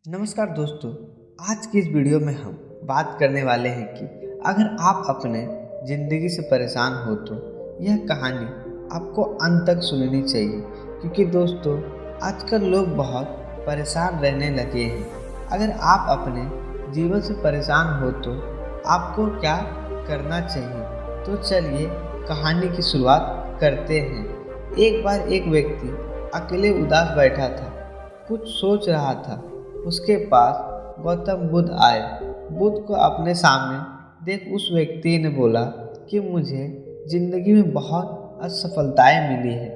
नमस्कार दोस्तों। आज की इस वीडियो में हम बात करने वाले हैं कि अगर आप अपने ज़िंदगी से परेशान हो तो यह कहानी आपको अंत तक सुननी चाहिए, क्योंकि दोस्तों आजकल लोग बहुत परेशान रहने लगे हैं। अगर आप अपने जीवन से परेशान हो तो आपको क्या करना चाहिए, तो चलिए कहानी की शुरुआत करते हैं। एक बार एक व्यक्ति अकेले उदास बैठा था, कुछ सोच रहा था। उसके पास गौतम बुद्ध आए। बुद्ध को अपने सामने देख उस व्यक्ति ने बोला कि मुझे ज़िंदगी में बहुत असफलताएं मिली है।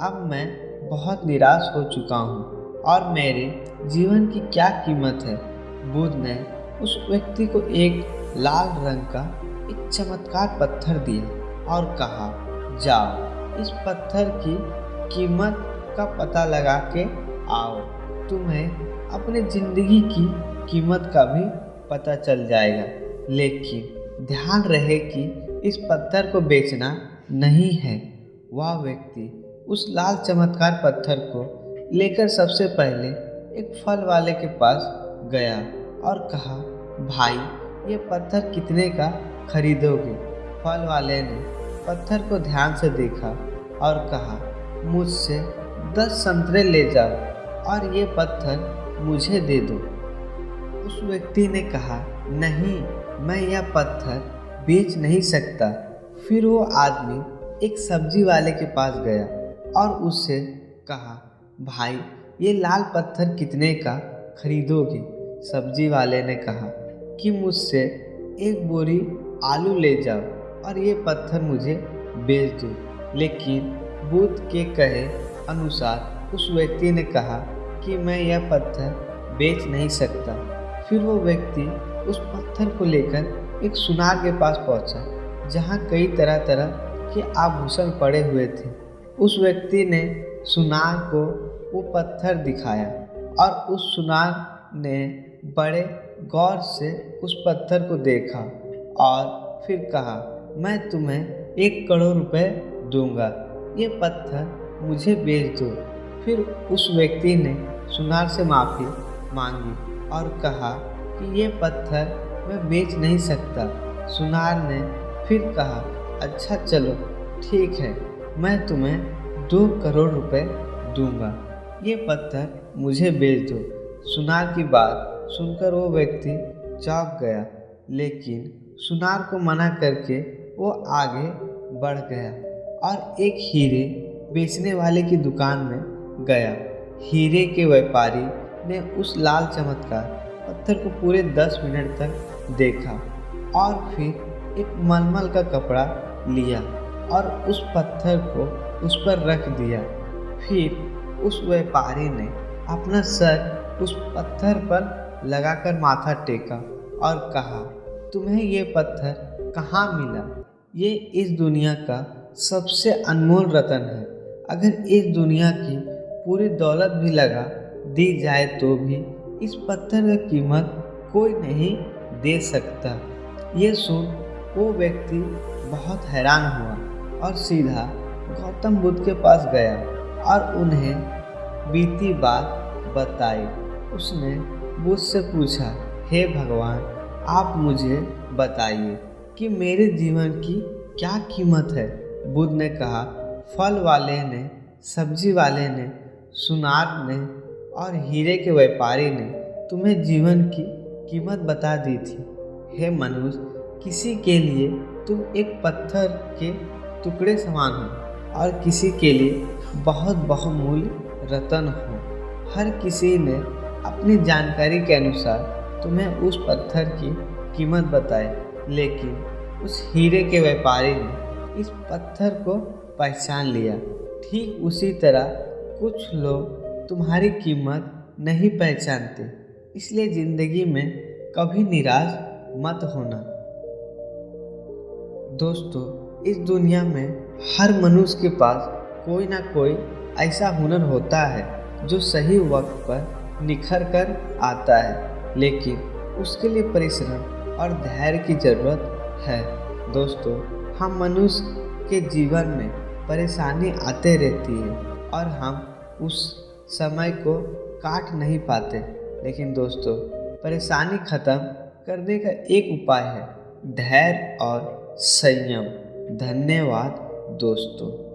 अब मैं बहुत निराश हो चुका हूँ और मेरे जीवन की क्या कीमत है। बुद्ध ने उस व्यक्ति को एक लाल रंग का एक चमत्कार पत्थर दिया और कहा, जाओ इस पत्थर की कीमत का पता लगा के आओ, तुम्हें अपने ज़िंदगी की कीमत का भी पता चल जाएगा। लेकिन ध्यान रहे कि इस पत्थर को बेचना नहीं है। वह व्यक्ति उस लाल चमत्कार पत्थर को लेकर सबसे पहले एक फल वाले के पास गया और कहा, भाई ये पत्थर कितने का खरीदोगे? फल वाले ने पत्थर को ध्यान से देखा और कहा, मुझसे 10 संतरे ले जाओ और ये पत्थर मुझे दे दो। उस व्यक्ति ने कहा, नहीं, मैं यह पत्थर बेच नहीं सकता। फिर वो आदमी एक सब्जी वाले के पास गया और उससे कहा, भाई ये लाल पत्थर कितने का खरीदोगे? सब्जी वाले ने कहा कि मुझसे एक बोरी आलू ले जाओ और ये पत्थर मुझे बेच दो। लेकिन बुद्ध के कहे अनुसार उस व्यक्ति ने कहा कि मैं यह पत्थर बेच नहीं सकता। फिर वो व्यक्ति उस पत्थर को लेकर एक सुनार के पास पहुंचा, जहां कई तरह तरह के आभूषण पड़े हुए थे। उस व्यक्ति ने सुनार को वो पत्थर दिखाया और उस सुनार ने बड़े गौर से उस पत्थर को देखा और फिर कहा, मैं तुम्हें 1 करोड़ रुपए दूंगा, ये पत्थर मुझे बेच दो। फिर उस व्यक्ति ने सुनार से माफ़ी मांगी और कहा कि ये पत्थर मैं बेच नहीं सकता। सुनार ने फिर कहा, अच्छा चलो ठीक है, मैं तुम्हें 2 करोड़ रुपए दूंगा, ये पत्थर मुझे बेच दो। सुनार की बात सुनकर वो व्यक्ति चौंक गया, लेकिन सुनार को मना करके वो आगे बढ़ गया और एक हीरे बेचने वाले की दुकान में गया। हीरे के व्यापारी ने उस लाल चमत्कार पत्थर को पूरे 10 मिनट तक देखा और फिर एक मलमल का कपड़ा लिया और उस पत्थर को उस पर रख दिया। फिर उस व्यापारी ने अपना सर उस पत्थर पर लगाकर माथा टेका और कहा, तुम्हें ये पत्थर कहाँ मिला? ये इस दुनिया का सबसे अनमोल रत्न है। अगर इस दुनिया की पूरी दौलत भी लगा दी जाए तो भी इस पत्थर की कीमत कोई नहीं दे सकता। ये सुन वो व्यक्ति बहुत हैरान हुआ और सीधा गौतम बुद्ध के पास गया और उन्हें बीती बात बताई। उसने बुद्ध से पूछा, हे भगवान, आप मुझे बताइए कि मेरे जीवन की क्या कीमत है? बुद्ध ने कहा, फल वाले ने, सब्जी वाले ने, सुनार ने और हीरे के व्यापारी ने तुम्हें जीवन की कीमत बता दी थी। हे मनुष्य, किसी के लिए तुम एक पत्थर के टुकड़े समान हो और किसी के लिए बहुत बहुमूल्य रत्न हो। हर किसी ने अपनी जानकारी के अनुसार तुम्हें उस पत्थर की कीमत बताई, लेकिन उस हीरे के व्यापारी ने इस पत्थर को पहचान लिया। ठीक उसी तरह कुछ लोग तुम्हारी कीमत नहीं पहचानते, इसलिए ज़िंदगी में कभी निराश मत होना। दोस्तों, इस दुनिया में हर मनुष्य के पास कोई ना कोई ऐसा हुनर होता है जो सही वक्त पर निखर कर आता है, लेकिन उसके लिए परिश्रम और धैर्य की ज़रूरत है। दोस्तों, हम मनुष्य के जीवन में परेशानी आते रहती है और हम उस समय को काट नहीं पाते, लेकिन दोस्तों, परेशानी खत्म करने का एक उपाय है, धैर्य और संयम। धन्यवाद दोस्तों।